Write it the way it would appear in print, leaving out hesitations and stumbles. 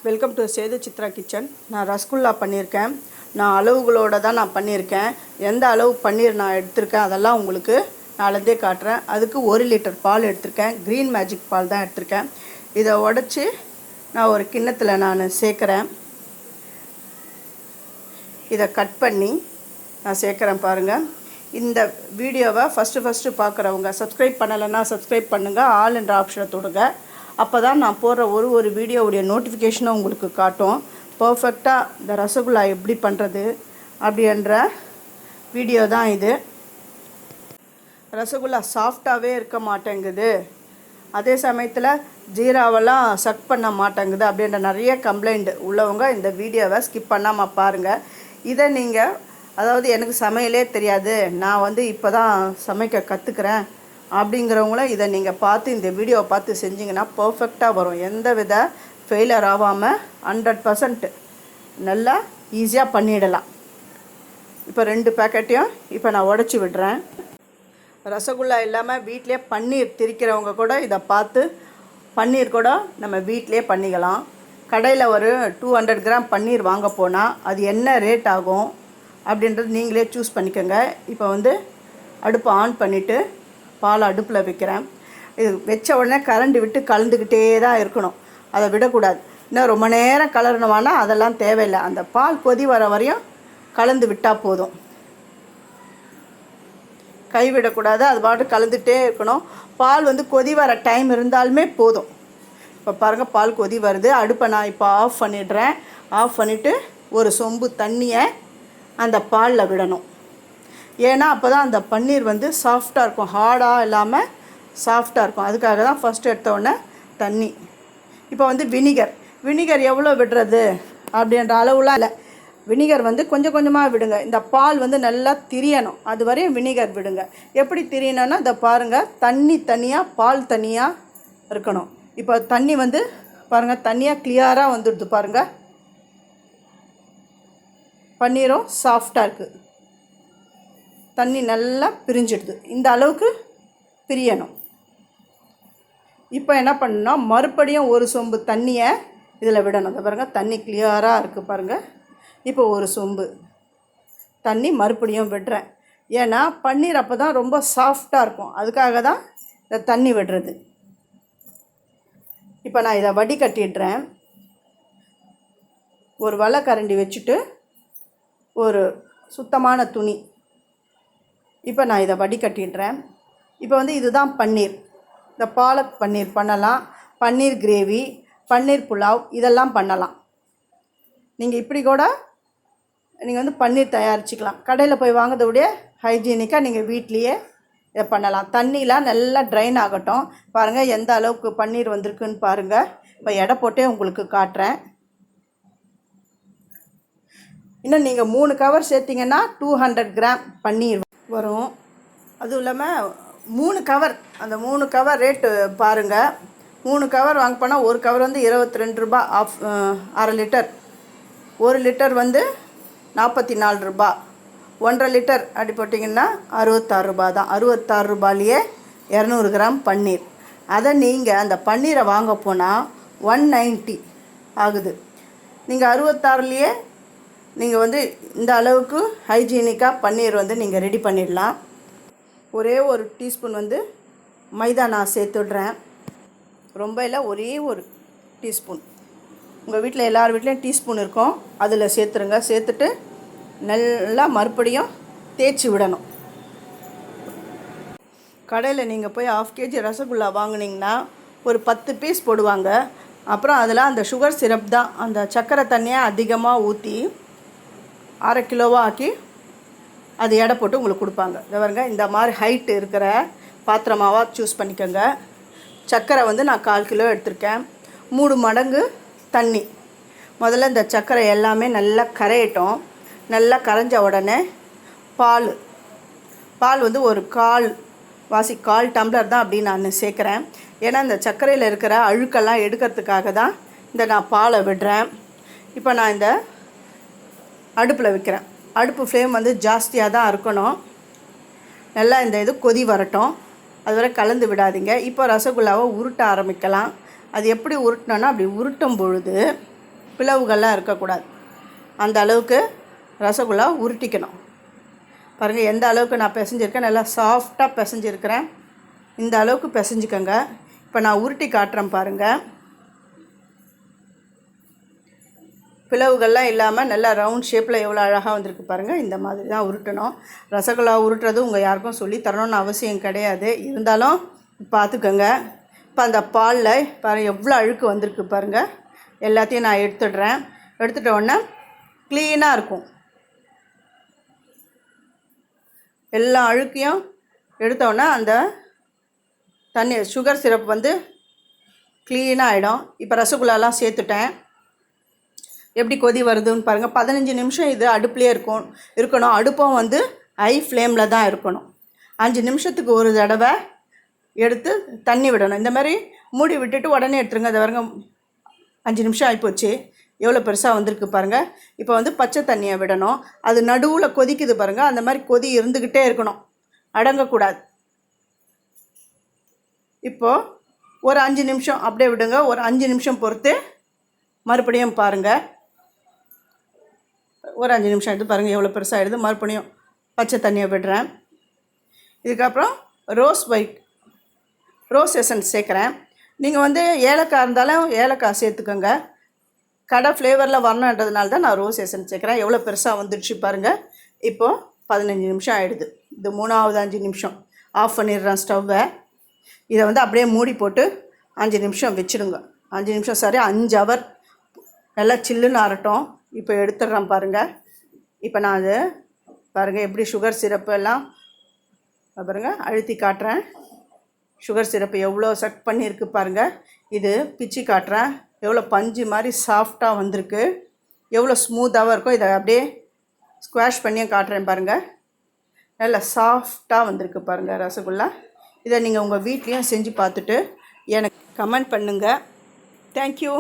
Welcome to Sethu Chitra kitchen. நான் ரசகுல்லா பண்ணியிருக்கேன். நான் அளவுகளோடு தான் நான் பண்ணியிருக்கேன். எந்த அளவு பன்னீர் நான் எடுத்திருக்கேன் அதெல்லாம் உங்களுக்கு நாளந்தே காட்டுறேன். அதுக்கு 1 லிட்டர் பால் எடுத்திருக்கேன். க்ரீன் மேஜிக் பால் தான் எடுத்திருக்கேன். இதை உடச்சி நான் ஒரு கிண்ணத்தில் நான் சேர்க்குறேன். இதை கட் பண்ணி நான் சேர்க்குறேன். பாருங்கள், இந்த வீடியோவை ஃபஸ்ட்டு பார்க்குறவங்க சப்ஸ்கிரைப் பண்ணலைன்னா சப்ஸ்கிரைப் பண்ணுங்கள். ஆல் என்ற ஆப்ஷனை தொடுங்க. அப்போ தான் நான் போடுற ஒரு வீடியோவுடைய நோட்டிஃபிகேஷனும் உங்களுக்கு காட்டும். பர்ஃபெக்டாக இந்த ரசகுல்லா எப்படி பண்ணுறது அப்படின்ற வீடியோ தான் இது. ரசகுல்லா சாஃப்டாகவே இருக்க மாட்டேங்குது, அதே சமயத்தில் ஜீராவெல்லாம் சக் பண்ண மாட்டேங்குது அப்படின்ற நிறைய கம்ப்ளைண்ட் உள்ளவங்க இந்த வீடியோவை ஸ்கிப் பண்ணாமல் பாருங்கள். இதை நீங்கள், அதாவது எனக்கு சமையலே தெரியாது, நான் இப்போ தான் சமைக்க கற்றுக்கிறேன் அப்படிங்கிறவங்கள இதை நீங்கள் பார்த்து இந்த வீடியோவை பார்த்து செஞ்சிங்கன்னா பர்ஃபெக்டாக வரும். எந்த வித ஃபெயிலியர் ஆகாமல் 100% நல்லா ஈஸியாக பண்ணிடலாம். இப்போ 2 பேக்கெட்டையும் இப்போ நான் உடச்சி விடுறேன். ரசகுல்லா இல்லாமல் வீட்டிலே பன்னீர் திரிக்கிறவங்க கூட இதை பார்த்து பன்னீர் கூட நம்ம வீட்டிலே பண்ணிக்கலாம். கடையில் ஒரு 200 கிராம் பன்னீர் வாங்க போனால் அது என்ன ரேட் ஆகும் அப்படின்றது நீங்களே சூஸ் பண்ணிக்கோங்க. இப்போ அடுப்பை ஆன் பண்ணிவிட்டு பால் அடுப்பில் வைக்கிறேன். இது வச்ச உடனே கரண்டி விட்டு கலந்துக்கிட்டே தான் இருக்கணும், அதை விடக்கூடாது. இன்னும் ரொம்ப நேரம் கலரணுமானா அதெல்லாம் தேவையில்லை. அந்த பால் கொதி வர வரையும் கலந்து விட்டால் போதும், கைவிடக்கூடாது. அது பாட்டு கலந்துகிட்டே இருக்கணும். பால் கொதி வர டைம் இருந்தாலுமே போதும். இப்போ பாருங்கள், பால் கொதி வருது. அடுப்பை நான் இப்போ ஆஃப் பண்ணிடுறேன். ஆஃப் பண்ணிவிட்டு ஒரு சொம்பு தண்ணியை அந்த பாலில் விடணும். ஏன்னா அப்போ தான் அந்த பன்னீர் சாஃப்டாக இருக்கும், ஹார்டாக இல்லாமல் சாஃப்டாக இருக்கும். அதுக்காக தான் ஃபஸ்ட்டு எடுத்தோடனே தண்ணி. இப்போ வினிகர் எவ்வளோ விடுறது அப்படின்ற அளவுலாம் இல்லை. வினிகர் கொஞ்சம் கொஞ்சமாக விடுங்க. இந்த பால் நல்லா திரியணும், அது வரையும் வினிகர் விடுங்க. எப்படி திரியணும்னா இதை பாருங்கள், தண்ணி தனியாக பால் தனியாக இருக்கணும். இப்போ தண்ணி பாருங்கள், தண்ணியாக கிளியராக வந்துடுது. பாருங்கள், பன்னீரும் சாஃப்டாக இருக்குது, தண்ணி நல்லா பிரிஞ்சிடுது. இந்த அளவுக்கு பிரியணும். இப்போ என்ன பண்ணணும்னா மறுபடியும் ஒரு சொம்பு தண்ணியை இதில் விடணும். அதை பாருங்கள், தண்ணி கிளியராக இருக்குது பாருங்கள். இப்போ ஒரு சொம்பு தண்ணி மறுபடியும் விடுறேன். ஏன்னா பன்னீர் அப்போ தான் ரொம்ப சாஃப்டாக இருக்கும், அதுக்காக தான் இந்த தண்ணி விடுறது. இப்போ நான் இதை வடிகட்டிடுறேன். ஒரு வலைக்கரண்டி வச்சுட்டு ஒரு சுத்தமான துணி, இப்போ நான் இதை வடிகட்டிடுறேன். இப்போ இதுதான் பன்னீர். இந்த பாலக் பன்னீர் பண்ணலாம், பன்னீர் கிரேவி, பன்னீர் புலாவ் இதெல்லாம் பண்ணலாம். நீங்கள் இப்படி கூட நீங்கள் பன்னீர் தயாரிச்சிக்கலாம். கடையில் போய் வாங்கிறத விட ஹைஜீனிக்காக நீங்கள் வீட்லேயே இதை பண்ணலாம். தண்ணிலாம் நல்லா ட்ரைன் ஆகட்டும். பாருங்கள் எந்த அளவுக்கு பன்னீர் வந்திருக்குன்னு பாருங்கள். இப்போ எடை போட்டே உங்களுக்கு காட்டுறேன். இன்னும் நீங்கள் 3 கவர் சேர்த்திங்கன்னா 200 கிராம் பன்னீர் வரும். அதுவும் இல்லாமல் 3 கவர், அந்த 3 கவர் ரேட்டு பாருங்கள். 3 கவர் வாங்க போனால் ஒரு கவர் 22 ரூபா, அரை லிட்டர். 1 லிட்டர் 44 ரூபா. 1.5 லிட்டர் அப்படி போட்டிங்கன்னா 66 ரூபா தான். 66 ரூபாயிலேயே 200 கிராம் பன்னீர். அதை நீங்கள் அந்த பன்னீரை வாங்க போனால் 190 ஆகுது. நீங்கள் 66லேயே நீங்கள் இந்த அளவுக்கு ஹைஜீனிக்காக பன்னீர் நீங்கள் ரெடி பண்ணிடலாம். ஒரே ஒரு டீஸ்பூன் மைதா நான் சேர்த்துடுறேன். ரொம்ப இல்லை, ஒரே ஒரு டீஸ்பூன். உங்கள் வீட்டில் எல்லார் வீட்லேயும் டீஸ்பூன் இருக்கும், அதில் சேர்த்துருங்க. சேர்த்துட்டு நல்லா மறுபடியும் தேய்ச்சி விடணும். கடையில் நீங்கள் போய் 1/2 kg ரசகுல்லா வாங்கினீங்கன்னா ஒரு 10 பீஸ் போடுவாங்க. அப்புறம் அதில் அந்த சுகர் சிரப் தான், அந்த சர்க்கரை தண்ணியை அதிகமாக ஊற்றி 1/2 கிலோவாக ஆக்கி அது எடை போட்டு உங்களுக்கு கொடுப்பாங்க. இதை பாருங்க, இந்த மாதிரி ஹைட்டு இருக்கிற பாத்திரமாவாக சூஸ் பண்ணிக்கோங்க. சர்க்கரை நான் 1/4 கிலோ எடுத்திருக்கேன். 3 மடங்கு தண்ணி. முதல்ல இந்த சர்க்கரை எல்லாமே நல்லா கரையட்டும். நல்லா கரைஞ்ச உடனே பால் ஒரு 1/4 டம்ளர் தான் அப்படி நான் சேர்க்குறேன். ஏன்னா இந்த சர்க்கரையில் இருக்கிற அழுக்கெல்லாம் எடுக்கிறதுக்காக தான் நான் பாலை விடுறேன். இப்போ நான் இந்த அடுப்பில் வைக்கிறேன். அடுப்பு ஃப்ளேம் ஜாஸ்தியாக தான் இருக்கணும். நல்லா இது கொதி வரட்டும், அதுவரை கலந்து விடாதீங்க. இப்போ ரசகுல்லாவை உருட்ட ஆரம்பிக்கலாம். அது எப்படி உருட்டினோன்னா, அப்படி உருட்டும் பொழுது பிளவுகள்லாம் இருக்கக்கூடாது. அந்த அளவுக்கு ரசகுல்லா உருட்டிக்கணும். பாருங்கள் எந்த அளவுக்கு நான் பிசைஞ்சிருக்கேன். நல்லா சாஃப்டாக பிசைஞ்சிருக்கிறேன். இந்த அளவுக்கு பிசைஞ்சிக்கோங்க. இப்போ நான் உருட்டி காட்டுறேன் பாருங்கள். பிளவுகள்லாம் இல்லாமல் நல்லா ரவுண்ட் ஷேப்பில் எவ்வளோ அழகாக வந்திருக்கு பாருங்கள். இந்த மாதிரி தான் உருட்டணும். ரசகுல்லா உருட்டுறது உங்கள் யாருக்கும் சொல்லி தரணும்னு அவசியம் கிடையாது. இருந்தாலும் பார்த்துக்கோங்க. இப்போ அந்த பாலில் பாருங்கள் எவ்வளோ அழுக்கு வந்திருக்கு பாருங்கள். எல்லாத்தையும் நான் எடுத்துடுறேன். எடுத்துட்ட உடனே க்ளீனாக இருக்கும். எல்லா அழுக்கையும் எடுத்தோடனே அந்த தண்ணி சுகர் சிரப் வந்து க்ளீனாக ஆகிடும். இப்போ ரசகுல்லாலாம் சேர்த்துட்டேன். எப்படி கொதி வருதுன்னு பாருங்கள். 15 நிமிஷம் இது அடுப்புலேயே இருக்கணும். அடுப்பும் வந்து ஹை ஃப்ளேமில் தான் இருக்கணும். 5 நிமிஷத்துக்கு ஒரு தடவை எடுத்து தண்ணி விடணும். இந்த மாதிரி மூடி விட்டுட்டு உடனே எடுத்துருங்க. அது பாருங்க 5 நிமிஷம் ஆகிப்போச்சு. எவ்வளோ பெருசாக வந்திருக்கு பாருங்கள். இப்போ வந்து பச்சை தண்ணியை விடணும். அது நடுவில் கொதிக்குது பாருங்கள். அந்த மாதிரி கொதி இருந்துக்கிட்டே இருக்கணும், அடங்கக்கூடாது. இப்போது ஒரு 5 நிமிஷம் அப்படியே விடுங்க. ஒரு 5 நிமிஷம் பொறுத்து மறுபடியும் பாருங்கள். ஒரு 5 நிமிஷம் எடுத்து பாருங்கள் எவ்வளோ பெருசாக ஆகிடுது. மறுபடியும் பச்சை தண்ணியை விடுறேன். இதுக்கப்புறம் ரோஸ் எசன்ஸ் சேர்க்குறேன். நீங்கள் வந்து ஏலக்காய் இருந்தாலும் ஏலக்காய் சேர்த்துக்கோங்க. கடை ஃப்ளேவரில் வரணுன்றதுனால தான் நான் ரோஸ் எசன்ஸ் சேர்க்குறேன். எவ்வளோ பெருசாக வந்துடுச்சு பாருங்கள். இப்போது 15 நிமிஷம் ஆகிடுது. இது 3வது 5 நிமிஷம். ஆஃப் பண்ணிடுறேன் ஸ்டவ்வை. இதை வந்து அப்படியே மூடி போட்டு 5 நிமிஷம் வச்சுடுங்க. 5 நிமிஷம் 5 ஹவர் நல்லா சில்லுன்னு ஆறட்டும். இப்போ எடுத்துடுறேன் பாருங்கள். இப்போ நான் அது பாருங்கள் எப்படி சுகர் சிரப்பு எல்லாம் பாருங்கள் அழுத்தி காட்டுறேன். சுகர் சிரப்பு எவ்வளோ சக் பண்ணியிருக்கு பாருங்கள். இது பிச்சு காட்டுறேன். எவ்வளோ பஞ்சு மாதிரி சாஃப்டாக வந்திருக்கு. எவ்வளோ ஸ்மூத்தாகவும் இருக்கும். இதை அப்படியே ஸ்குவாஷ் பண்ணியும் காட்டுறேன் பாருங்கள். நல்லா சாஃப்டாக வந்திருக்கு பாருங்கள் ரசகுல்லா. இதை நீங்கள் உங்கள் வீட்லேயும் செஞ்சு பார்த்துட்டு எனக்கு கமெண்ட் பண்ணுங்கள். தேங்க்யூ.